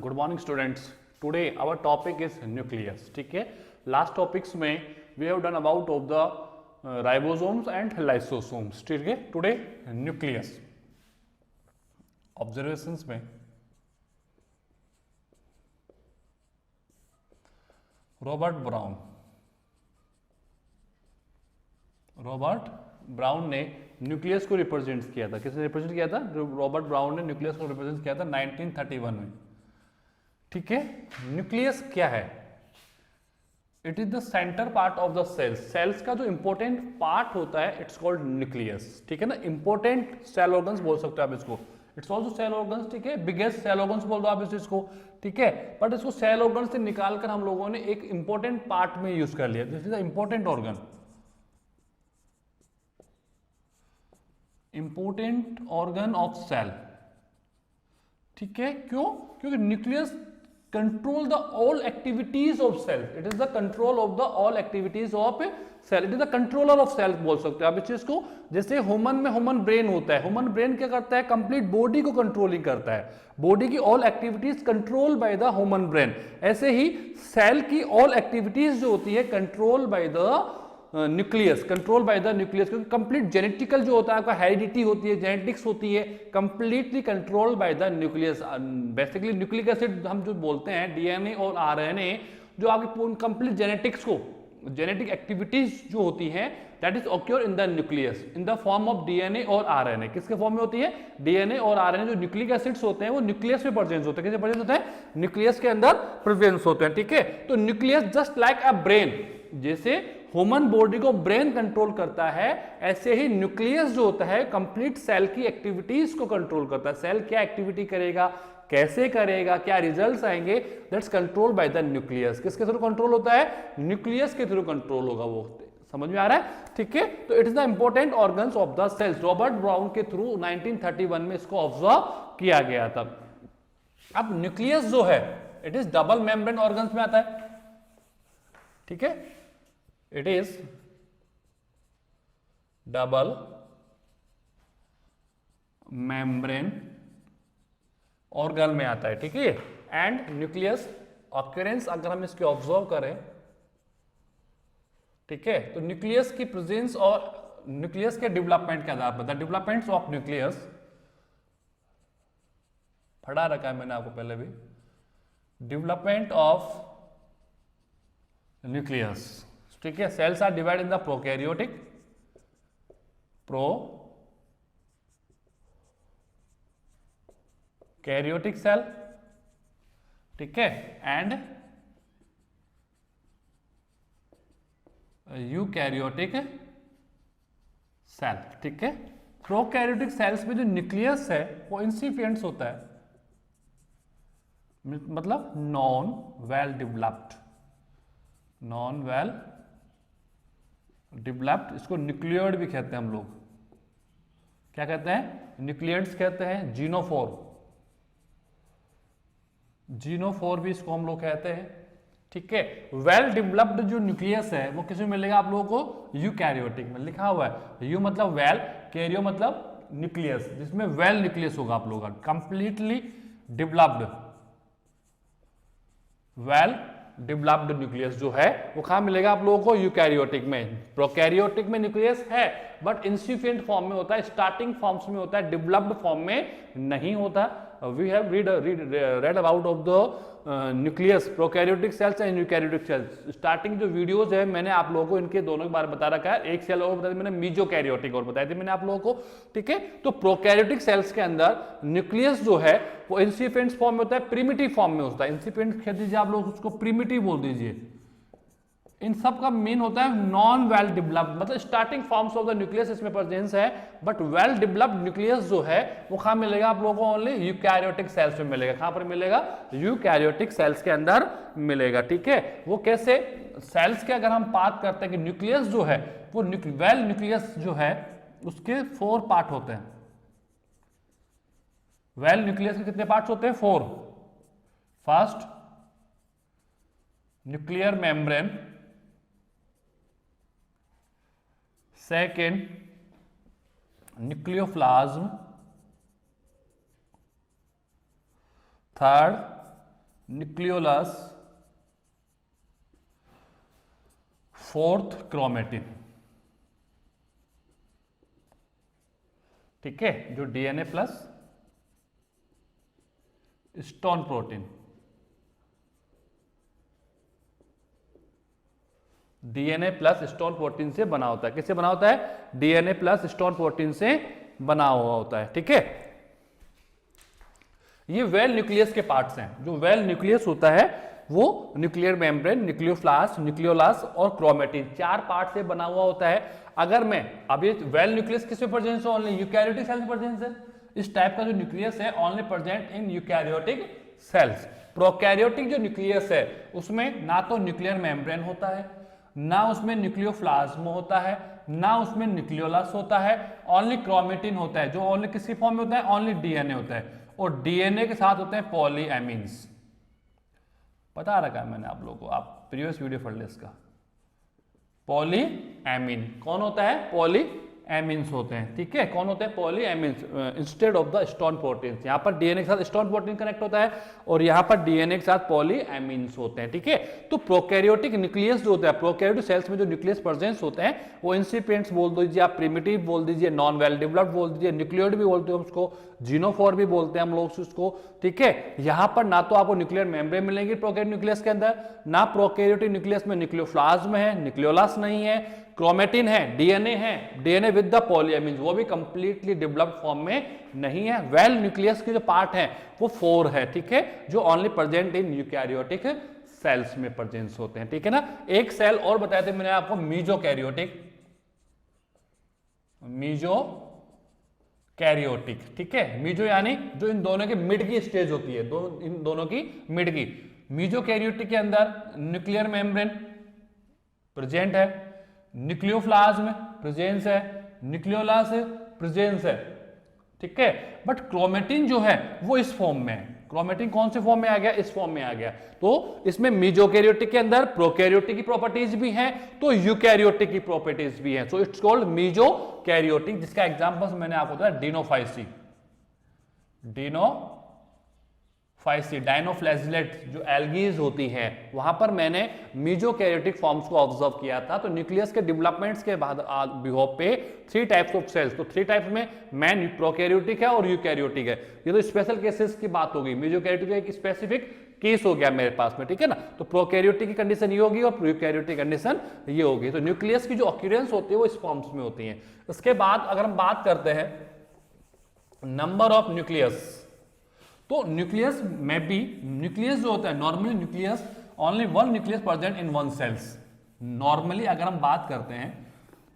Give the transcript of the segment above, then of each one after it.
Good morning students. Today our topic is nucleus. ठीक है, last topics में we have done about of the ribosomes and lysosomes. ठीक है, today nucleus. Observations में Robert Brown ने nucleus को represent किया था। किसने रिप्रेजेंट किया था? रॉबर्ट ब्राउन ने न्यूक्लियस को रिप्रेजेंट किया था 1931 में। ठीक है, न्यूक्लियस क्या है? It is the centre part of the cells. Cells का जो इंपॉर्टेंट पार्ट होता है इट्स कॉल्ड न्यूक्लियस। ठीक है ना, इंपॉर्टेंट सेल ऑर्गन्स बोल सकते हो आप इसको। It's also cell organs. ठीक है, बिगेस्ट सेल ऑर्गन्स बोल दो आप इस चीज को। ठीक है, बट इसको सेल ऑर्गन से निकालकर हम लोगों ने एक इंपॉर्टेंट पार्ट में यूज कर लिया। This is the important organ, important organ of cell. ठीक है, क्यों? क्योंकि nucleus control the all activities of cell. It is the control of the all activities of cell. It is the controller of cell बोल सकते हो आप इस चीज को। जैसे ह्यूमन में ह्यूमन ब्रेन होता है। ह्यूमन ब्रेन क्या करता है? कंप्लीट बॉडी को कंट्रोलिंग करता है। बॉडी की all activities control by the human brain. ऐसे ही सेल की ऑल एक्टिविटीज जो होती है control by the nucleus, control by the nucleus. क्योंकि कंप्लीट जेनेटिकल जो होता है आपका हेरिडिटी होती है, जेनेटिक्स होती है, completely control by the nucleus. Basically nucleic acid हम जो बोलते हैं, डीएनए और आरएनए, जो आपकी कंप्लीट जेनेटिक्स को, जेनेटिक एक्टिविटीज जो होती हैं that is occur in the nucleus in the form of DNA और आरएनए। किसके फॉर्म में होती है? डीएनए और आरएनए। जो न्यूक्लिक एसिड्स होते हैं वो न्यूक्लियस में प्रेजेंस होते हैं। किसमें प्रेजेंस होते हैं? न्यूक्लियस के अंदर प्रेजेंस होते हैं। ठीक है, तो nucleus just like a brain, जैसे ह्यूमन बॉडी को ब्रेन कंट्रोल करता है, ऐसे ही न्यूक्लियस जो होता है कंप्लीट सेल की एक्टिविटीज को कंट्रोल करता है। सेल क्या एक्टिविटी करेगा, कैसे करेगा, क्या रिजल्ट्स आएंगे, that's control by the nucleus. किसके थ्रू कंट्रोल होता है? न्यूक्लियस के थ्रू कंट्रोल होगा वो। समझ में आ रहा है? ठीक है, तो it is the important organs of the cells. Robert Brown के थ्रू 1931 में इसको ऑब्जर्व किया गया था। अब न्यूक्लियस जो है it is double membrane organs में आता है। ठीक है, it is double membrane organ में आता है। ठीक है, एंड न्यूक्लियस ऑक्यूरेंस अगर हम इसकी ऑब्जर्व करें, ठीक है, तो न्यूक्लियस की प्रेजेंस और न्यूक्लियस के डेवलपमेंट के आधार पर, द डेवलपमेंट्स ऑफ न्यूक्लियस, पढ़ा रखा है मैंने आपको पहले भी, डेवलपमेंट ऑफ न्यूक्लियस। ठीक है, cells are divide in the prokaryotic, karyotic cell, ठीक है, एंड यूकैरियोटिक सेल। ठीक है, प्रोकैरियोटिक सेल्स में जो न्यूक्लियस है वो इंसिपिएंट्स होता है, मतलब non well developed, non well developed. इसको न्यूक्लियड भी कहते हैं हम लोग। क्या कहते हैं? न्यूक्लियड्स कहते हैं। जीनोफोर भी इसको हम लोग कहते हैं। ठीक है, वेल डेवलप्ड जो न्यूक्लियस है वो किसमें मिलेगा आप लोगों को? यूकैरियोटिक में। लिखा हुआ है यू मतलब वेल, कैरियो मतलब न्यूक्लियस, जिसमें वेल न्यूक्लियस होगा आप लोगों का, completely developed, well developed nucleus जो है वो कहां मिलेगा आप लोगों को? यूकैरियोटिक में। प्रोकैरियोटिक में न्यूक्लियस है बट इंसिपिएंट फॉर्म में होता है, स्टार्टिंग फॉर्म्स में होता है, डेवलप्ड फॉर्म में नहीं होता। We have read about of the nucleus, prokaryotic cells and eukaryotic cells. Starting जो वीडियोस है मैंने आप लोगों को इनके दोनों के बारे में बता रखा है। एक सेल और बताया मैंने, मीजोकैरियोटिक और बताई थी मैंने आप लोगों को। ठीक है, तो प्रोकैरियोटिक सेल्स के अंदर न्यूक्लियस जो है वो इंसिपिएंट फॉर्म में होता है, प्रिमिटिव फॉर्म में होता है। इंसिपिएंट कह दीजिए आप लोग उसको, प्रिमिटिव बोल दीजिए। इन सब का मेन होता है नॉन वेल डेवलप्ड, मतलब starting forms of the nucleus इसमें प्रेजेंस है, बट वेल डेवलप्ड न्यूक्लियस जो है वो कहां मिलेगा आप लोगों को? ओनली यूकैरियोटिक सेल्स में मिलेगा। कहां पर मिलेगा? यूकैरियोटिक सेल्स के अंदर मिलेगा। ठीक है, वो कैसे? सेल्स के अगर हम बात करते हैं कि न्यूक्लियस जो है वो वेल न्यूक्लियस जो है उसके 4 पार्ट होते हैं। वेल न्यूक्लियस के कितने पार्ट्स होते हैं? 4। First, nuclear membrane, second, nucleoplasm, third nucleolus, fourth chromatin. ठीक है, जो DNA plus stone protein, DNA plus stone protein से बना होता है। किससे बना होता है? डीएनए प्लस स्टोन प्रोटीन से बना हुआ होता है। ठीक है, ये वेल न्यूक्लियस के पार्ट्स हैं। जो वेल न्यूक्लियस होता है वो न्यूक्लियर मेम्ब्रेन, न्यूक्लियोप्लास्ट, न्यूक्लियोलस और क्रोमेटिन, 4 पार्ट से बना हुआ होता है। अगर मैं अभी वेल न्यूक्लियस किस में प्रेजेंट है? ओनली यूकैरियोटिक सेल्स में प्रेजेंट है। इस टाइप का जो न्यूक्लियस है only present in eukaryotic cells. Prokaryotic जो न्यूक्लियस है उसमें ना तो न्यूक्लियर मेम्ब्रेन होता है, ना उसमें न्यूक्लियोप्लाज्म होता है, ना उसमें न्यूक्लियोलस होता है, ओनली क्रोमेटिन होता है, जो ओनली किसकी फॉर्म में होता है? ओनली डीएनए होता है, और डीएनए के साथ होते हैं पॉलीएमीन्स। बता रखा है मैंने आप लोगों को, आप प्रीवियस वीडियो पढ़ ले इसका। पॉलीएमीन कौन होता है? पॉलीएमीन्स होते हैं। ठीक है, कौन होते हैं? Polyamines instead of the stone proteins. यहाँ पर डीएनए के साथ स्टोन प्रोटीन कनेक्ट होता है और यहाँ पर डीएनए के साथ पॉलीएमीन्स होते हैं। ठीक है, तो प्रोकैरियोटिक न्यूक्लियस जो होता है, प्रोकैरियोटिक सेल्स में जो न्यूक्लियस प्रेजेंस होते हैं वो इंसिपिएंट्स बोल दीजिए आप, प्रिमिटिव बोल दीजिए, नॉन वेल डेवलप्ड बोल दीजिए, न्यूक्लियोइड भी बोलते हैं उसको, जीनोफोर भी बोलते हैं हम लोग उसको। ठीक है, यहां पर ना तो आपको न्यूक्लियर मेम्ब्रेन मिलेंगे प्रोकैरियोटिक न्यूक्लियस के अंदर, ना प्रोकैरियोटिक न्यूक्लियस में न्यूक्लियोप्लाज्म है, न्यूक्लियोलस नहीं है, क्रोमेटिन है, डीएनए है, डीएनए विद द पॉलीएमीन्स, वो भी कंप्लीटली डेवलप्ड फॉर्म में नहीं है। वेल न्यूक्लियस के जो पार्ट है वो 4 है। ठीक है, जो only present in eukaryotic cells में प्रेजेंस होते हैं। ठीक है ना, एक सेल और बताया था मैंने आपको, मीजोकैरियोटिक, मीजोकैरियोटिक। ठीक है, मीजो यानी जो इन दोनों के मिड की स्टेज होती है, इन दोनों की मिड की। मीजोकैरियोटिक के अंदर न्यूक्लियर मेम्ब्रेन प्रेजेंट है, न्यूक्लियोप्लाज्म प्रेजेंस है, न्यूक्लियोलस प्रेजेंस है। ठीक है, बट क्रोमेटिन जो है वो इस फॉर्म में है। क्रोमेटिन कौन से फॉर्म में आ गया? इस फॉर्म में आ गया। तो इसमें मीजोकैरियोटिक के अंदर प्रोकैरियोटिक की प्रॉपर्टीज भी हैं, तो यूकैरियोटिक की प्रॉपर्टीज भी हैं। सो इट्स कॉल्ड मीजोकैरियोटिक, जिसका एग्जांपल मैंने आपको बताया डिनोफाइसी, डाइनोफ्लैजिलेट जो एल्गीज होती हैं, वहां पर मैंने मीजोकैरियोटिक फॉर्म्स को ऑब्जर्व किया था। तो न्यूक्लियस के डेवलपमेंट्स के बाद बिहोप पे 3 टाइप्स ऑफ सेल्स, तो 3 टाइप्स में मैन प्रोकैरियोटिक है और यूकैरियोटिक है। ये तो स्पेशल केसेस की बात होगी, मीजोकैरियोटिक एक स्पेसिफिक केस हो गया मेरे पास में। ठीक है ना, तो प्रोकैरियोटिक की कंडीशन ये होगी और यूकैरियोटिक कंडीशन ये होगी। तो न्यूक्लियस की जो ऑक्यूरेंस होती है वो इस फॉर्म्स में होती है। उसके बाद अगर हम बात करते हैं नंबर ऑफ न्यूक्लियस, तो न्यूक्लियस में भी, न्यूक्लियस जो होता है normally nucleus only 1 nucleus present in 1 cells. Normally अगर हम बात करते हैं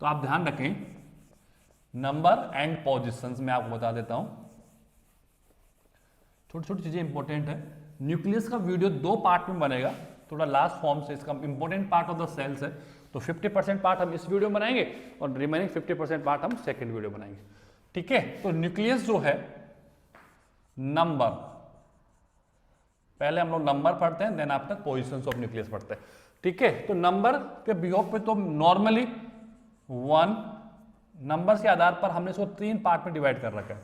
तो आप ध्यान रखें, नंबर एंड पोजीशंस में आपको बता देता हूं, छोटी छोटी चीजें इंपॉर्टेंट है। न्यूक्लियस का वीडियो 2 पार्ट में बनेगा, थोड़ा लास्ट फॉर्म से, इसका important part of the cells है। तो 50% पार्ट हम इस वीडियो में बनाएंगे और रिमेनिंग 50% पार्ट हम सेकेंड वीडियो बनाएंगे। ठीक है, तो न्यूक्लियस जो है, नंबर, पहले हम लोग नंबर पढ़ते हैं, then after positions of nucleus पढ़ते हैं। ठीक है, तो नंबर के बिहोप पे तो नॉर्मली 1, नंबर के आधार पर हमने इसको 3 पार्ट में डिवाइड कर रखा है,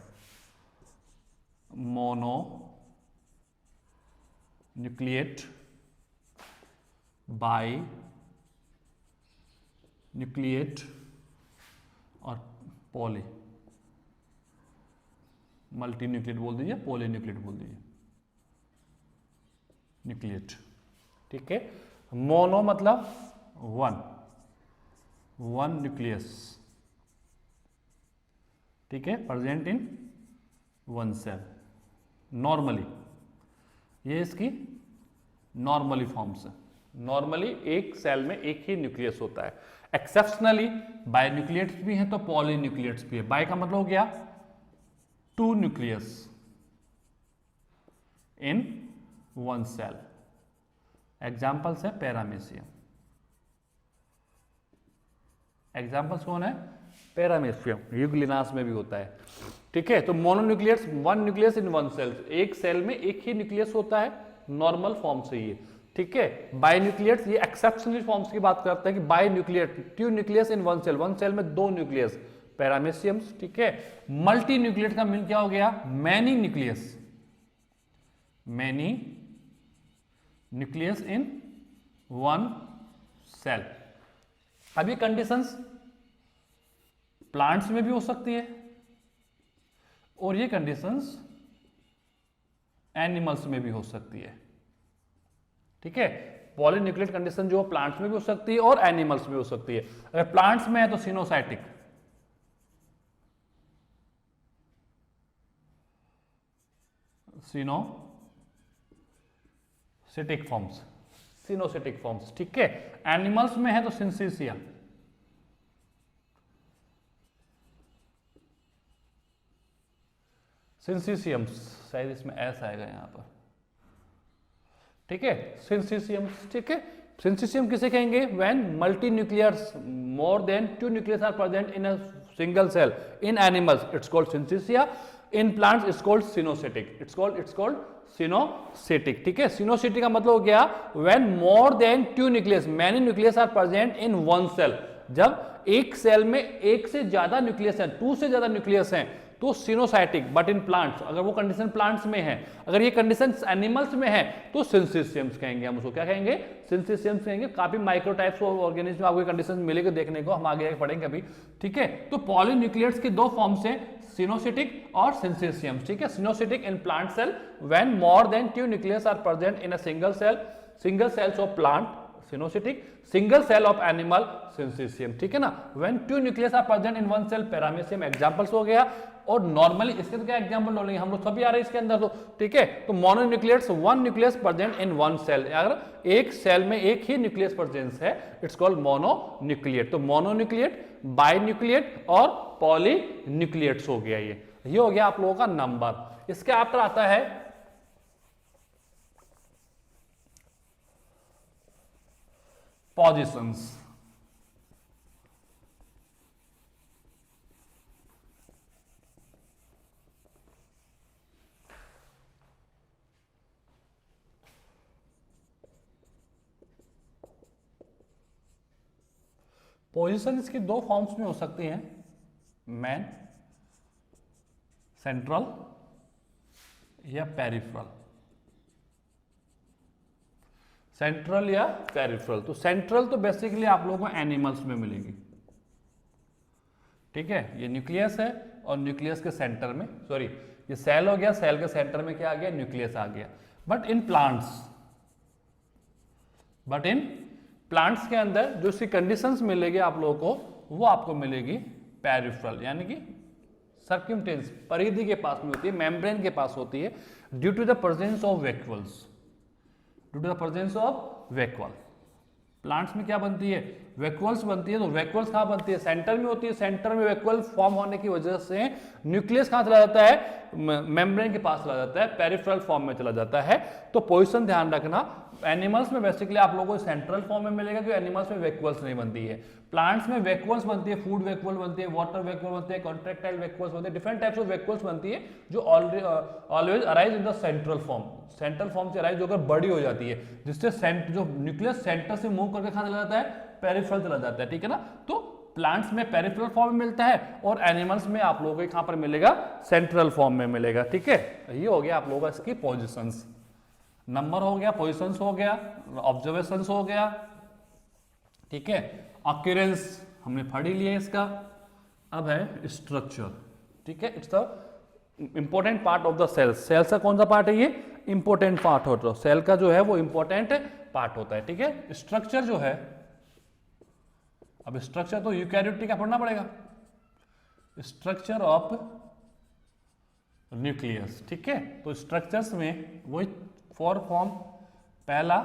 मोनो न्यूक्लिएट, बाई न्यूक्लिएट और पॉली, मल्टी न्यूक्लिएट बोल दीजिए, पॉली न्यूक्लिएट बोल दीजिए, न्यूक्लिएट। ठीक है, मोनो मतलब 1 न्यूक्लियस। ठीक है, प्रेजेंट इन 1 सेल नॉर्मली, ये इसकी नॉर्मली फॉर्म्स है। नॉर्मली एक सेल में एक ही न्यूक्लियस होता है। एक्सेप्शनली बाय न्यूक्लिएट्स भी हैं तो पॉली न्यूक्लिएट्स भी है। बाय का मतलब हो गया 2 न्यूक्लियस इन 1 सेल। एग्जाम्पल्स है पैरामीशियम, एग्जाम्पल्स कौन है? पैरामीशियम, यूग्लिनास में भी होता है। ठीक है, तो मोनोन्यूक्लियस 1 न्यूक्लियस इन 1 सेल, एक सेल में एक ही न्यूक्लियस होता है, नॉर्मल फॉर्म से ये। ठीक है, बाय न्यूक्लियस ये एक्सेप्शनल फॉर्म्स की बात करते हैं कि bi nucleus 2 nucleus in 1 cell, 1 cell में 2 न्यूक्लियस, पैरामीशियम्स। ठीक है, मल्टी न्यूक्लिएट का मीन क्या हो गया? Many nucleus, many nucleus in one cell. अब ये कंडीशंस प्लांट्स में भी हो सकती है और ये कंडीशंस एनिमल्स में भी हो सकती है। ठीक है, पॉलीन्यूक्लिएट कंडीशन जो प्लांट्स में भी हो सकती है और एनिमल्स में हो सकती है। अगर प्लांट्स में है तो सिनोसाइटिक, सिनोसिटिक फॉर्म्स, सिनोसिटिक फॉर्म्स। ठीक है, एनिमल्स में है तो सिंसिसिया, सिंसिसियम्स, शायद इसमें एस आएगा यहां पर। ठीक है, सिंसिसियम्स। ठीक है, सिंसिसियम किसे कहेंगे? When multi nucleus more than 2 nucleus are present in a single cell. In animals it's called syncytia, in plants it's called coenocytic, it's called coenocytic. ठीक है, सिनोसिटिक का मतलब हो गया when more than 2 nucleus, many nucleus are present in one cell. जब एक cell में एक से ज्यादा न्यूक्लियस है, 2 से ज्यादा न्यूक्लियस हैं, तो सिनोसाइटिक। बट इन प्लांट्स, अगर वो कंडीशन प्लांट्स में है, अगर ये कंडीशन एनिमल्स में है तो सिंसिसियम्स कहेंगे। हम उसको क्या कहेंगे? सिंसिसियम्स कहेंगे। काफी माइक्रोटाइप्स ऑफ ऑर्गेनिज्म आपको कंडीशन मिलेगी देखने को, हम आगे पढ़ेंगे अभी। ठीक है, तो पॉलीन्यूक्लिएट्स के 2 फॉर्म्स हैं, सिनोसिटिक और सिंसिसियम्स। ठीक है, coenocytic in plant cell when more than 2 nucleus are present in a single cells of plant, coenocytic, single cell of animal, syncytium. ठीक है ना, when 2 nucleus are present in one cell, paramecium. Examples हो गया। और normally इसके तो क्या example डालेंगे हम लोग, सभी आ रहे हैं इसके अंदर तो। ठीक है, तो mononucleates, 1 nucleus present in one cell. अगर एक सेल में एक ही न्यूक्लियस प्रेजेंस है, इट्स कॉल्ड मोनोन्यूक्लिएट। तो मोनोन्यूक्लिएट, बाइन्यूक्लिएट और पॉलीन्यूक्लिएट्स हो गया। ये हो गया आप लोगों का नंबर। इसके आफ्टर आता है पोजीशंस। पोजीशन इसकी 2 फॉर्म्स में हो सकती हैं, मेन, सेंट्रल या पेरिफेरल। सेंट्रल या पेरिफेरल। तो सेंट्रल तो बेसिकली आप लोगों को एनिमल्स में मिलेगी। ठीक है, ये न्यूक्लियस है और न्यूक्लियस के सेंटर में, सॉरी ये सेल हो गया, सेल के सेंटर में क्या आ गया? न्यूक्लियस आ गया। बट इन प्लांट्स के अंदर जो सी कंडीशंस मिलेगी आप लोगों को, वो आपको मिलेगी पेरिफेरल, यानी कि सर्कमटेंस, परिधि के पास में होती है, मेम्ब्रेन के पास होती है, due to the presence of vacuoles, due to the presence of vacuole. Plants में क्या बनती है? वैक्यूल्स बनती है। तो वैक्यूल्स कहाँ बनती है? सेंटर में होती है। सेंटर में वैक्यूल फॉर्म होने की वजह से न्यूक्लियस कहाँ चला जाता है? मेम्ब्रेन के पास चला जाता है, पेरिफेरल फॉर्म में चला जाता है। तो पोजीशन ध्यान रखना, एनिमल्स में बेसिकली आप लोगों को सेंट्रल फॉर्म में मिलेगा, क्योंकि एनिमल्स में वैक्यूल्स नहीं बनती है। प्लांट्स में वैक्यूल्स बनती है, फूड वैक्यूल बनती है, वाटर वैक्यूल बनती है, कॉन्ट्रैक्टाइल वैक्यूल्स बनती है, डिफरेंट टाइप्स ऑफ वैक्यूल्स बनती है, जो always arise in the central form. Central form से अराइज होकर बड़ी हो जाती है, जिससे जो न्यूक्लियस सेंटर से मूव करके कहाँ चला जाता है? पेरिफेरल चला जाता है। ठीक है ना, तो प्लांट्स में पेरिफेरल फॉर्म में मिलता है और एनिमल्स में आप लोगों को कहां पर मिलेगा? सेंट्रल फॉर्म में मिलेगा। ठीक है, ये हो गया आप लोगों का इसकी पोजीशंस। नंबर हो गया, पोजीशंस हो गया, ऑब्जर्वेशंस हो गया। ठीक है, ऑक्यूरेंस हमने पढ़ ही लिया इसका। अब है स्ट्रक्चर। ठीक है, it's the important part of the cell. Cell का कौन सा पार्ट है? ये इंपॉर्टेंट पार्ट होता है, सेल का जो है वो इंपॉर्टेंट पार्ट होता है। ठीक है, स्ट्रक्चर जो है, अब स्ट्रक्चर तो यूकैरियोटिक का पढ़ना पड़ेगा, स्ट्रक्चर ऑफ न्यूक्लियस। ठीक है, तो स्ट्रक्चर्स में वही 4 फॉर्म, पहला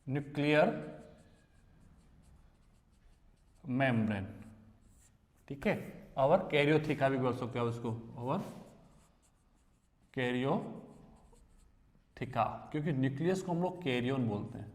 न्यूक्लियर मेम्ब्रेन। ठीक है, और कैरियोथिका भी बोल सकते हो इसको, और कैरियोथिका, क्योंकि न्यूक्लियस को हम लोग कैरियन बोलते हैं।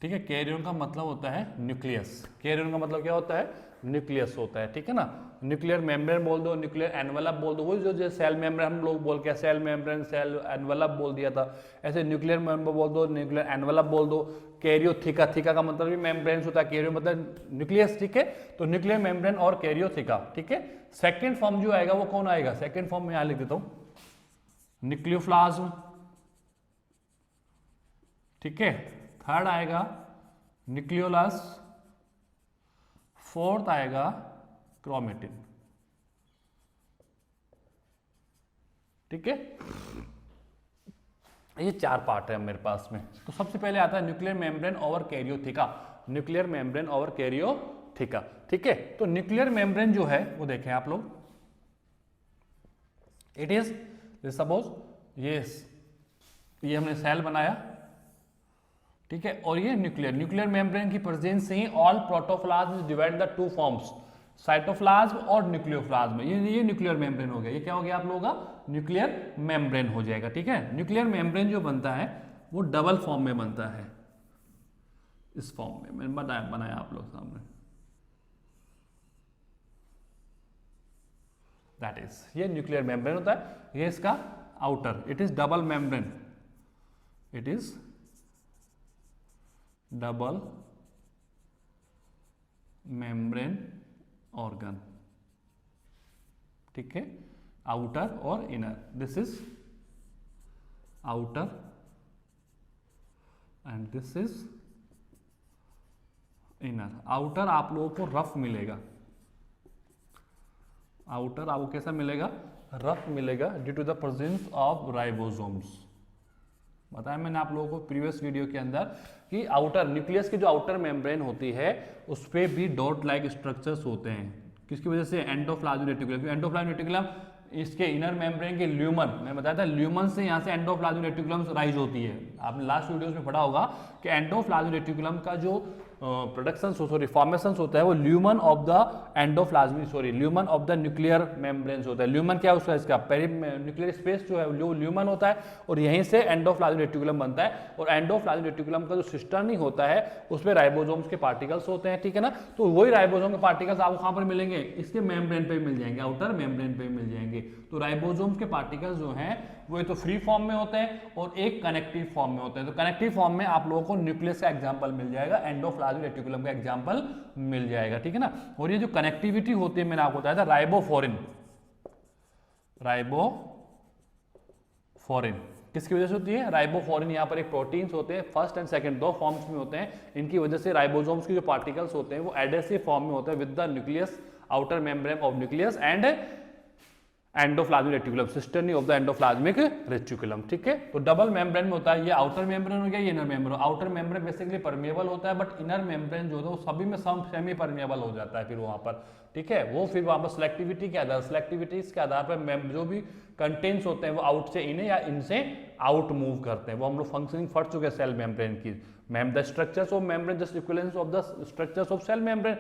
ठीक है, कैरियन का मतलब होता है न्यूक्लियस। कैरियन का मतलब क्या होता है? न्यूक्लियस होता है। ठीक है ना, न्यूक्लियर मेम्ब्रेन बोल दो, न्यूक्लियर एनवेलप बोल दो, वही जो सेल मेम्ब्रेन हम लोग बोल के सेल मेम्ब्रेन, सेल एनवेलप बोल दिया था, ऐसे न्यूक्लियर मेम्ब्रेन बोल दो, न्यूक्लियर एनवेलप बोल दो। कैरियोथिका, थिका का मतलब भी मेम्ब्रेन होता है, कैरियो मतलब न्यूक्लियस। ठीक है, तो न्यूक्लियर मेम्ब्रेन और कैरियोथिका। ठीक है, सेकेंड फॉर्म जो आएगा वो कौन आएगा? सेकेंड फॉर्म में यहाँ लिख देता हूँ, न्यूक्लियोप्लाज्म, ठीक है, थर्ड आएगा न्यूक्लियोलस, फोर्थ आएगा क्रोमेटिन, ठीक है। ये चार पार्ट है मेरे पास में। तो सबसे पहले आता है nuclear membrane over karyotheca, nuclear membrane over karyotheca, ठीक है। तो न्यूक्लियर मेम्ब्रेन जो है वो देखें आप लोग, इट इज सपोज ये हमने सेल बनाया, ठीक है, और ये न्यूक्लियर मेम्ब्रेन की प्रेजेंस से ही all protoplasm divide the two forms, cytoplasm और न्यूक्लियोप्लाज्म। ये न्यूक्लियर मेम्ब्रेन हो गया। ये क्या हो गया आप लोगों का? न्यूक्लियर मेम्ब्रेन हो जाएगा, ठीक है। न्यूक्लियर मेम्ब्रेन जो बनता है वो डबल फॉर्म में बनता है, इस फॉर्म में मैंने बनाया आप लोग सामने, दैट इज ये न्यूक्लियर मेम्ब्रेन होता है। ये इसका outer, it is double membrane, it is double membrane organ, ठीक है, आउटर और inner. This is outer and this is inner. Outer आप लोगों को रफ मिलेगा, आउटर आपको कैसा मिलेगा? रफ मिलेगा, due to the presence of ribosomes. बताया मैंने आप लोगों को प्रीवियस वीडियो के अंदर कि आउटर न्यूक्लियस की जो आउटर मेम्ब्रेन होती है उस पे भी डॉट लाइक स्ट्रक्चर्स होते हैं। किसकी वजह से? Endoplasmic reticulum. एंडोप्लाज्मिक रेटिकुलम इसके इनर मेम्ब्रेन के ल्यूमन, मैं बताया था ल्यूमन से यहाँ से एंडोप्लाज्मिक रेटिकुलम राइज होती है। आपने लास्ट वीडियोस में पढ़ा होगा कि एंडोप्लाज्मिक रेटिकुलम का जो प्रोडक्शन फॉर्मेशन होता है वो lumen of the endoplasmic lumen of the nuclear membranes होता है। ल्यूमन क्या है उसका? इसका पेरी न्यूक्लियर स्पेस जो है वो ल्यूमन होता है और यहीं से एंडोप्लाज्मिक रेटिकुलम बनता है। और एंडोप्लाज्मिक रेटिकुलम का जो सिस्टर्नी होता है उसमें राइबोसोम्स के पार्टिकल्स होते हैं, ठीक है ना। तो वही राइबोसोम के पार्टिकल्स आपको कहां पर मिलेंगे? इसके मेम्ब्रेन पे मिल जाएंगे, आउटर मेम्ब्रेन पे मिल जाएंगे। तो राइबोसोम्स के पार्टिकल्स जो हैं वो तो फ्री फॉर्म में होते हैं और एक कनेक्टिव फॉर्म में होते हैं। तो कनेक्टिव फॉर्म में आप लोगों को न्यूक्लियस का एग्जांपल मिल जाएगा, एंडोप्लाज्मिक रेटिकुलम का एग्जांपल मिल जाएगा, ठीक है ना। और ये जो कनेक्टिविटी होती है मैंने आपको बताया था राइबोफोरिन, राइबोफोरिन किसकी वजह से होती है? राइबोफोरिन यहाँ पर एक प्रोटीन्स होते हैं, फर्स्ट एंड सेकंड दो फॉर्म्स में होते हैं। इनकी वजह से राइबोसोम्स के जो पार्टिकल्स होते हैं वो एडेसिव फॉर्म में होते हैं with the nucleus, outer membrane of nucleus and endoplasmic reticulum, cisternae of the endoplasmic reticulum, ठीक है। तो डबल मेम्ब्रेन में होता है, ये आउटर मेम्ब्रेन हो गया, ये inner membrane. Outer membrane basically permeable होता है, बट इनर मेम्ब्रेन जो है वो सभी में सेमी परमेबल हो जाता है फिर वहां पर, ठीक है। वो फिर वहां पर सिलेक्टिविटी के आधार, सिलेक्टिविटीज के आधार पर जो भी कंटेंट्स होते हैं वो आउट से इन या इनसे आउट मूव करते हैं। वो हम लोग फंक्शनिंग पढ़ चुके हैं सेल मेम्ब्रेन की। The structures of membrane just equivalence of the structures of cell membrane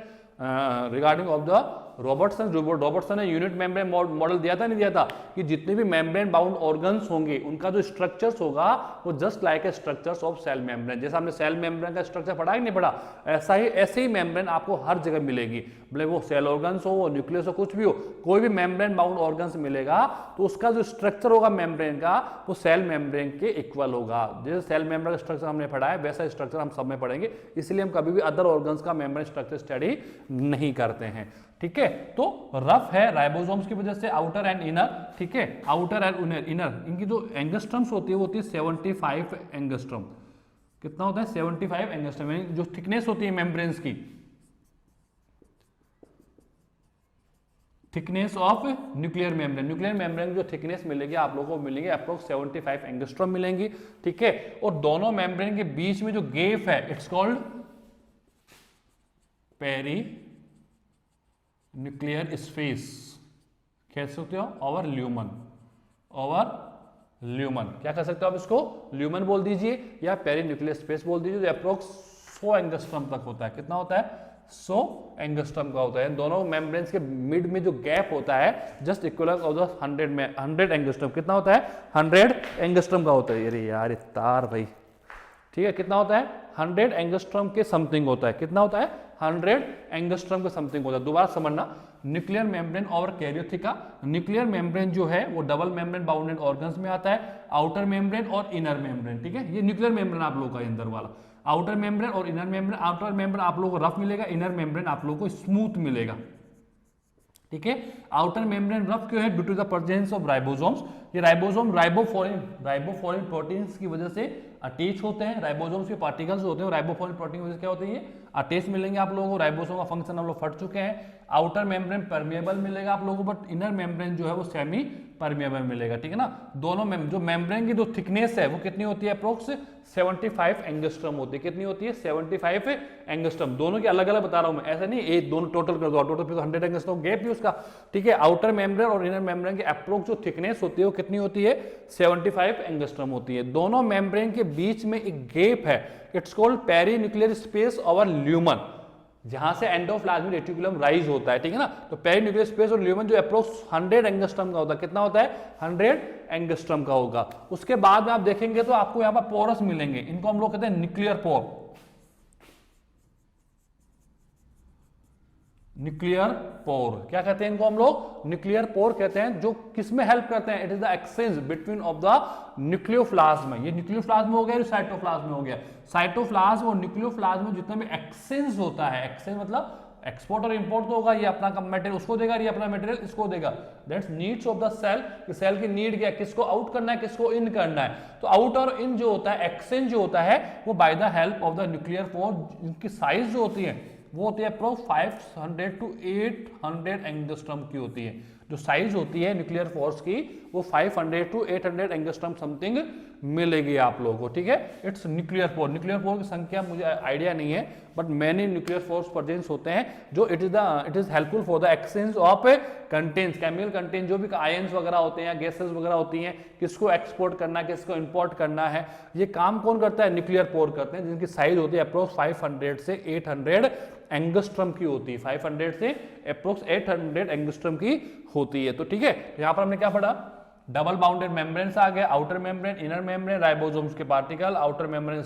regarding of the Robertson ने यूनिट मेम्ब्रेन मॉडल दिया था, नहीं दिया था, कि जितने भी मेम्ब्रेन बाउंड ऑर्गन्स होंगे उनका जो स्ट्रक्चर्स होगा वो just like a structures of cell membrane. जैसा हमने सेल मेम्ब्रेन का स्ट्रक्चर पढ़ा है नहीं पढ़ा, ऐसे ही मेम्ब्रेन आपको हर जगह मिलेगी, भले वो सेल ऑर्गन्स हो, वो न्यूक्लियस हो, कुछ भी हो, कोई भी मेम्ब्रेन बाउंड ऑर्गन्स मिलेगा तो उसका जो स्ट्रक्चर होगा मेम्ब्रेन का वो सेल मेम्ब्रेन के इक्वल होगा। जैसे सेल मेम्ब्रेन का स्ट्रक्चर हमने पढ़ा है वैसा स्ट्रक्चर हम सब में पढ़ेंगे, इसलिए हम कभी भी अदर ऑर्गन्स का मेम्ब्रेन स्ट्रक्चर स्टडी नहीं करते हैं, ठीक है। तो रफ है राइबोसोम्स की वजह से, आउटर एंड इनर, ठीक है। आउटर एंड इनर इनकी जो एंगस्ट्रम्स होती है वो होती है 75 एंगस्ट्रम। कितना होता है? 75 एंगस्ट्रम, यानी जो थिकनेस होती है मेम्ब्रेन्स की, thickness of nuclear membrane, nuclear membrane जो थिकनेस मिलेगी आप लोगों को मिलेगी अप्रोक्स 75 एंगस्ट्रम मिलेंगी, ठीक है। और दोनों मेम्ब्रेन के बीच में जो गैप है it's called peri nuclear space, कह सकते हो ओवर ल्यूमन, क्या कह सकते हो आप इसको? ल्यूमन बोल दीजिए या पेरी न्यूक्लियर स्पेस बोल दीजिए, जो अप्रोक्स 100 एंगस्ट्रम तक होता है। कितना होता है? 100 एंगस्ट्रम का होता है। दोनों मेम्ब्रेन्स के मिड में जो गैप होता है just equal of the 100 angstrom. कितना होता है? 100 एंगस्ट्रम का होता है। अरे यार तार भाई, ठीक है, कितना होता है? 100 एंगस्ट्रम के समथिंग होता है। कितना होता है? 100 एंगस्ट्रम के समथिंग होता है। दोबारा समझना, न्यूक्लियर मेम्ब्रेन और कैरियोथिका, न्यूक्लियर मेम्ब्रेन जो है वो डबल मेम्ब्रेन बाउंडेड ऑर्गन्स में आता है, आउटर मेम्ब्रेन और इनर मेम्ब्रेन, ठीक है। ये न्यूक्लियर मेम्ब्रेन आप लोगों का अंदर वाला, आउटर मेम्ब्रेन और इनर मेम्ब्रेन। आउटर मेम्ब्रेन आप लोगों को रफ मिलेगा, इनर मेम्ब्रेन आप लोगों को स्मूथ मिलेगा, ठीक है। आउटर मेम्ब्रेन रफ क्यों है? Due to the presence of ribosomes. ये राइबोसोम राइबोफोरिन प्रोटीन्स की वजह से अटैच होते हैं। राइबोसोम्स के पार्टिकल्स होते हैं, राइबोफोरिन प्रोटीन की वजह से क्या होते हैं? अटैच मिलेंगे आप लोगों को। राइबोसोम का फंक्शन हम लोग पढ़ चुके हैं। आउटर मेम्ब्रेन परमेबल मिलेगा आप लोगों को, बट इनर मेम्ब्रेन जो है वो सेमी परमेबल मिलेगा, ठीक है ना। दोनों जो मेम्ब्रेन की जो थिकनेस है वो कितनी होती है? अप्रोक्स 75 एंगस्ट्रम होती है। कितनी होती है? 75 एंगस्ट्रम। दोनों के अलग अलग बता रहा हूं मैं, ऐसा नहीं ये दोनों टोटल कर दो, टोटल फिर 100 एंगस्ट्रम गैप ही उसका, ठीक है। आउटर मेम्ब्रेन और इनर मेम्ब्रेन की अप्रोक्स जो थिकनेस होती है वो कितनी होती है? 75 एंगस्ट्रम होती है। दोनों मेम्ब्रेन के बीच में एक गैप है, इट्स कॉल्ड पेरीन्यूक्लियर स्पेस और ल्यूमन, जहां से एंडोप्लाज्मिक रेटिकुलम राइज होता है, ठीक है ना। तो पेरीन्यूक्लियर स्पेस और ल्यूमन जो अप्रोक्स 100 एंगस्ट्रम का होता है। कितना होता है? 100 एंगस्ट्रम का होगा। उसके बाद में आप देखेंगे तो आपको यहां पर पोरस मिलेंगे, इनको हम लोग कहते हैं न्यूक्लियर पोर। न्यूक्लियर पोर क्या कहते हैं इनको हम लोग? न्यूक्लियर पोर कहते हैं। जो किसमें हेल्प करते हैं? It is the exchange between of the nucleoplasm. ये न्यूक्लियोप्लाज्म हो गया, साइटोप्लाज्म हो गया। साइटोप्लाज्म और न्यूक्लियोप्लाज्म में जितना भी एक्सचेंज होता है, एक्सचेंज मतलब एक्सपोर्ट और इंपोर्ट तो होगा, ये अपना मटेरियल उसको देगा, ये अपना मटेरियल इसको देगा। That's needs of the cell. कि सेल की नीड क्या है? किसको आउट करना है, किसको इन करना है। तो आउट और इन जो होता है, एक्सचेंज जो होता है, वो by the help of the nuclear pore. इनकी साइज जो होती है वो होती है अप्रोक्स 500 to 800 एंगस्ट्रम की होती है। जो साइज होती है न्यूक्लियर फोर्स की वो 500 to 800 एंगस्ट्रम समथिंग मिलेगी आप लोगों को, ठीक है। It's nuclear pore. Nuclear pore की संख्या मुझे आइडिया नहीं है, but many nuclear force presence होते हैं जो it is helpful for the exchange of contents, chemical content, जो भी आयंस वगैरह होते हैं या गैसेस वगैरह होती हैं, किसको एक्सपोर्ट करना है, किसको इंपोर्ट करना है, ये काम कौन करता है? न्यूक्लियर पोर करते हैं, जिनकी साइज होती है अप्रोक्स 500 से 800 एंगस्ट्रम की होती है। 500 से अप्रोक्स 800 एंगस्ट्रम की होती है। तो ठीक है, यहां पर हमने क्या पढ़ा? डबल बाउंडेड मेम्ब्रेन्स आ गया, outer membrane, inner membrane, ribosomes के पार्टिकल, आउटर मेम्ब्रेन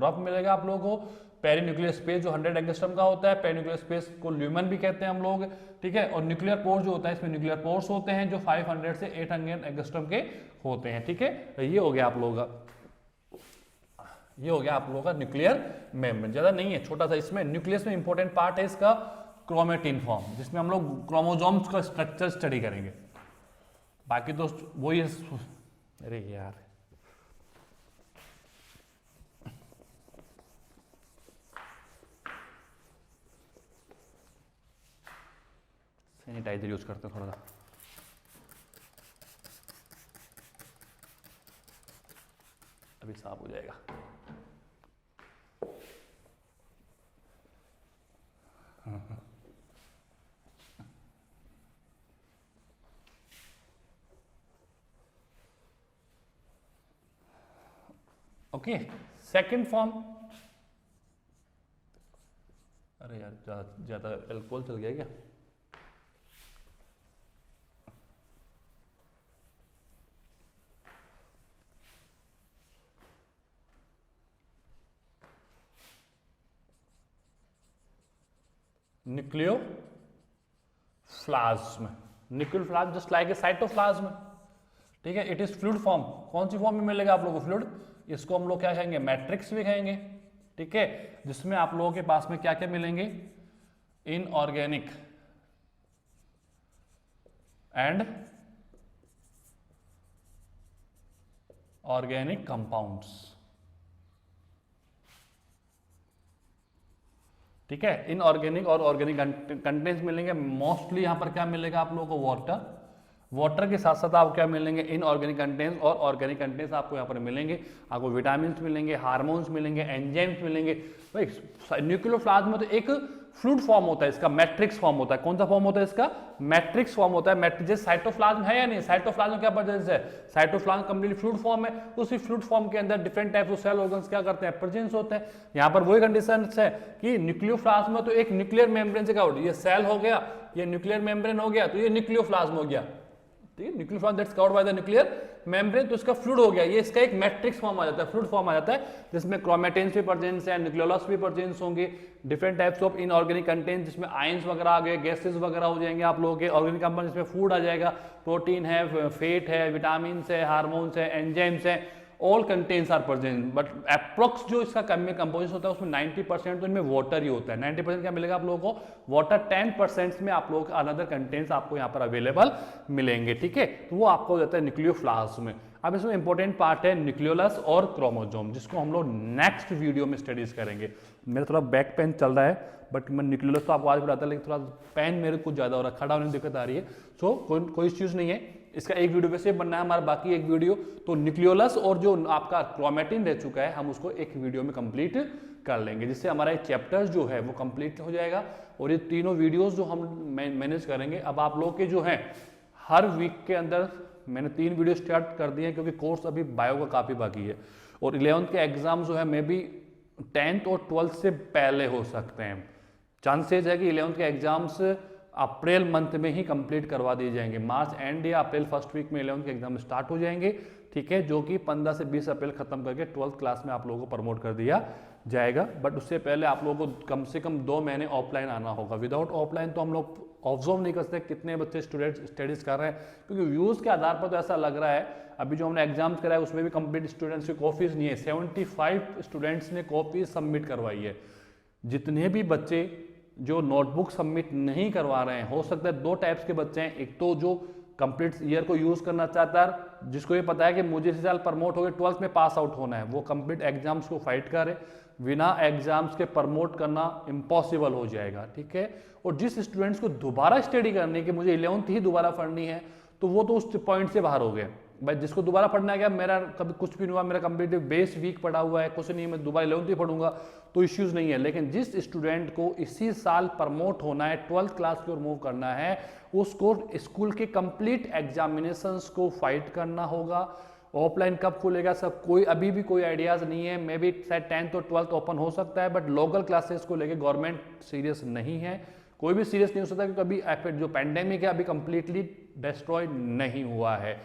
रफ मिलेगा आप लोगों को। पेरीन्यूक्लियर स्पेस जो 100 एंगस्ट्रम का होता है, पेरीन्यूक्लियर स्पेस को ल्यूमन भी कहते हैं हम लोग, ठीक है। और न्यूक्लियर पोर जो होता है, इसमें न्यूक्लियर पोर्स होते हैं जो 500 से 800 एंगस्ट्रम के होते हैं, ठीक है। तो ये हो गया आप लोगों का, ये हो गया आप लोगों का न्यूक्लियर मेम्ब्रेन। ज्यादा नहीं है, छोटा सा। इसमें न्यूक्लियस में इंपॉर्टेंट पार्ट है इसका क्रोमेटिन फॉर्म, जिसमें हम लोग क्रोमोसोम्स का स्ट्रक्चर स्टडी करेंगे। बाकी तो वही है। अरे यार, सैनिटाइजर यूज करते हैं थोड़ा सा, अभी साफ हो जाएगा। Okay, second form. अरे यार, ज्यादा अल्कोहल चल गया क्या? न्यूक्लियोप्लाज्म, न्यूक्लियोप्लाज्म जस्ट लाइक ए साइटोप्लाज्म, ठीक है। It is fluid form. कौन सी फॉर्म में मिलेगा आप लोगों को? फ्लूइड। इसको हम लोग क्या कहेंगे? मैट्रिक्स भी कहेंगे, ठीक है। जिसमें आप लोगों के पास में क्या क्या मिलेंगे? इनऑर्गेनिक एंड ऑर्गेनिक कंपाउंड्स, ठीक है। इनऑर्गेनिक और ऑर्गेनिक कंटेंट्स मिलेंगे। मोस्टली यहां पर क्या मिलेगा आप लोगों को? वाटर। वाटर के साथ साथ आपको क्या मिलेंगे? इनऑर्गेनिक कंटेंट्स और ऑर्गेनिक कंटेंट्स आपको यहाँ पर मिलेंगे। आपको विटामिन मिलेंगे, हार्मोन्स मिलेंगे, एंजाइम्स मिलेंगे। भाई न्यूक्लियोप्लाज्म में तो एक फ्लूइड फॉर्म होता है, इसका मैट्रिक्स फॉर्म होता है। कौन सा फॉर्म होता है इसका? मैट्रिक्स फॉर्म होता है। मैट्रिक्स जैसे साइटोप्लाज्म है या नहीं? साइटोप्लाज्म क्या प्रेजेंस है? साइटोप्लाज्म कंप्लीटली फ्लूइड फॉर्म है। उसी फ्लूइड फॉर्म के अंदर different type of cell organs क्या करते हैं? प्रेजेंस होते हैं। यहाँ पर वही कंडीशन है कि न्यूक्लियोप्लाज्म में तो एक न्यूक्लियर मेम्ब्रेन से क्या हो, ये सेल हो गया, ये न्यूक्लियर मेम्ब्रेन हो गया, तो ये न्यूक्लियोप्लाज्म हो गया, ठीक है। Nucleoplasm that's covered by the nuclear membrane, तो इसका फ्लूइड हो गया। ये इसका एक मैट्रिक्स फॉर्म आ जाता है, फ्लूइड फॉर्म आ जाता है, जिसमें क्रोमेटिन्स भी प्रेजेंस है, न्यूक्लियोलस भी प्रेजेंस होंगे, different types of inorganic content, जिसमें आयंस वगैरह आ गए, गैसेस वगैरह हो जाएंगे आप लोगों के। ऑर्गेनिक कंपाउंड जिसमें फूड आ जाएगा, प्रोटीन है, फैट है, विटामिन है, हार्मोन्स है, एंजाइम्स है, all contents are present, but approx जो इसका कंपोजिशन होता है उसमें 90% तो इनमें वाटर ही होता है। 90% क्या मिलेगा आप लोगों को? वाटर। 10% में आप लोगों को अनदर कंटेन्स आपको यहाँ पर अवेलेबल मिलेंगे, ठीक है। तो वो आपको हो जाता है न्यूक्लियोफ्लास्ट में। अब इसमें इंपॉर्टेंट पार्ट है न्यूक्लियोलस और क्रोमोसोम, जिसको हम लोग नेक्स्ट वीडियो में स्टडीज करेंगे। मेरा थोड़ा बैक पेन चल रहा है, बट मैं न्यूक्लियोलस तो आपको आज बताता है, लेकिन थोड़ा पेन मेरे कुछ ज्यादा हो रहा है, खड़ा होने में दिक्कत आ रही है। सो कोई चीज नहीं है, इसका एक वीडियो वैसे बनना है हमारा, बाकी एक वीडियो तो न्यूक्लियोलस और जो आपका क्रोमेटिन रह चुका है हम उसको एक वीडियो में कंप्लीट कर लेंगे, जिससे हमारा एक चैप्टर जो है वो कंप्लीट हो जाएगा। और ये तीनों वीडियोस जो हम मैनेज करेंगे, अब आप लोग के जो हैं हर वीक के अंदर मैंने 3 वीडियो स्टार्ट कर दिए हैं, क्योंकि कोर्स अभी बायो का काफी बाकी है और 11th के एग्जाम जो है मे बी 10th और 12th से पहले हो सकते हैं। चांसेस है कि 11th के एग्जाम्स अप्रैल मंथ में ही कंप्लीट करवा दिए जाएंगे। मार्च एंड या अप्रैल फर्स्ट वीक में 11th के एग्जाम स्टार्ट हो जाएंगे, ठीक है, जो कि 15 से 20 अप्रैल खत्म करके 12th क्लास में आप लोगों को प्रमोट कर दिया जाएगा। बट उससे पहले आप लोगों को कम से कम 2 महीने ऑफलाइन आना होगा। विदाउट ऑफलाइन तो हम लोग ऑब्जर्व नहीं कर सकते कितने बच्चे स्टूडेंट स्टडीज कर रहे हैं, क्योंकि व्यूज के आधार पर तो ऐसा लग रहा है। अभी जो हमने एग्जाम्स कराया उसमें भी कंप्लीट स्टूडेंट्स की कॉपीज नहीं है, 75 स्टूडेंट्स ने कॉपीज सबमिट करवाई है। जितने भी बच्चे जो नोटबुक सबमिट नहीं करवा रहे हैं, हो सकता है 2 टाइप्स के बच्चे हैं। एक तो जो कंप्लीट ईयर को यूज करना चाहता है, जिसको ये पता है कि मुझे इसी साल प्रमोट हो गए 12th में पास आउट होना है, वो कंप्लीट एग्जाम्स को फाइट करे। बिना एग्जाम्स के प्रमोट करना इम्पॉसिबल हो जाएगा, ठीक है। और जिस स्टूडेंट्स को दोबारा स्टडी करनी है कि मुझे 11th ही दोबारा पढ़नी है, तो वो तो उस पॉइंट से बाहर हो गए भाई। जिसको दोबारा पढ़ना है, क्या मेरा कभी कुछ भी नहीं हुआ, मेरा कंप्लीट बेस वीक पढ़ा हुआ है, कुछ नहीं, मैं दोबारा 11th ही पढ़ूंगा तो इश्यूज नहीं है। लेकिन जिस स्टूडेंट को इसी साल प्रमोट होना है, 12th क्लास की ओर मूव करना है, उसको स्कूल के कंप्लीट एग्जामिनेशंस को फाइट करना होगा। ऑफलाइन कब खुलेगा सब कोई अभी भी कोई आइडियाज नहीं है। मे बी शायद 10th और 12th ओपन हो सकता है, बट लोकल क्लासेस को लेके गवर्नमेंट सीरियस नहीं है। कोई भी सीरियस नहीं हो सकता, क्योंकि अभी जो पैंडेमिक है अभी कंप्लीटली डिस्ट्रॉय नहीं हुआ है,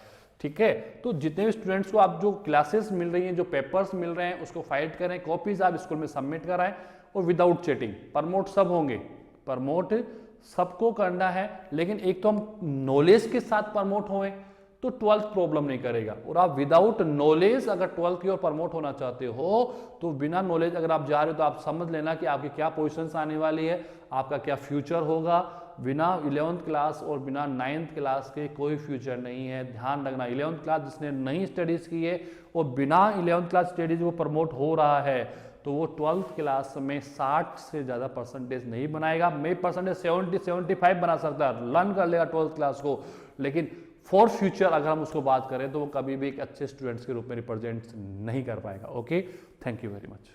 ठीक है। तो जितने भी स्टूडेंट्स को आप जो क्लासेस मिल रही हैं, जो पेपर्स मिल रहे हैं, उसको फाइट करें, कॉपीज आप स्कूल में सबमिट कराएं और विदाउट चीटिंग। प्रमोट सब होंगे, प्रमोट सबको करना है, लेकिन एक तो हम नॉलेज के साथ प्रमोट हों तो 12th प्रॉब्लम नहीं करेगा। और आप विदाउट नॉलेज अगर 12th की ओर प्रमोट होना चाहते हो, तो बिना नॉलेज अगर आप जा रहे हो तो आप समझ लेना कि आपकी क्या पोजीशंस आने वाली है, आपका क्या फ्यूचर होगा। बिना 11th क्लास और बिना 9th क्लास के कोई फ्यूचर नहीं है, ध्यान रखना। 11th क्लास जिसने नहीं स्टडीज की है और बिना 11th क्लास स्टडीज वो प्रमोट हो रहा है, तो वो 12th क्लास में 60 से ज़्यादा परसेंटेज नहीं बनाएगा। मे परसेंटेज 70-75 बना सकता है, लर्न कर लेगा 12th क्लास को, लेकिन फॉर फ्यूचर अगर हम उसको बात करें तो वो कभी भी एक अच्छे स्टूडेंट्स के रूप में रिप्रेजेंट नहीं कर पाएगा। Okay, thank you very much.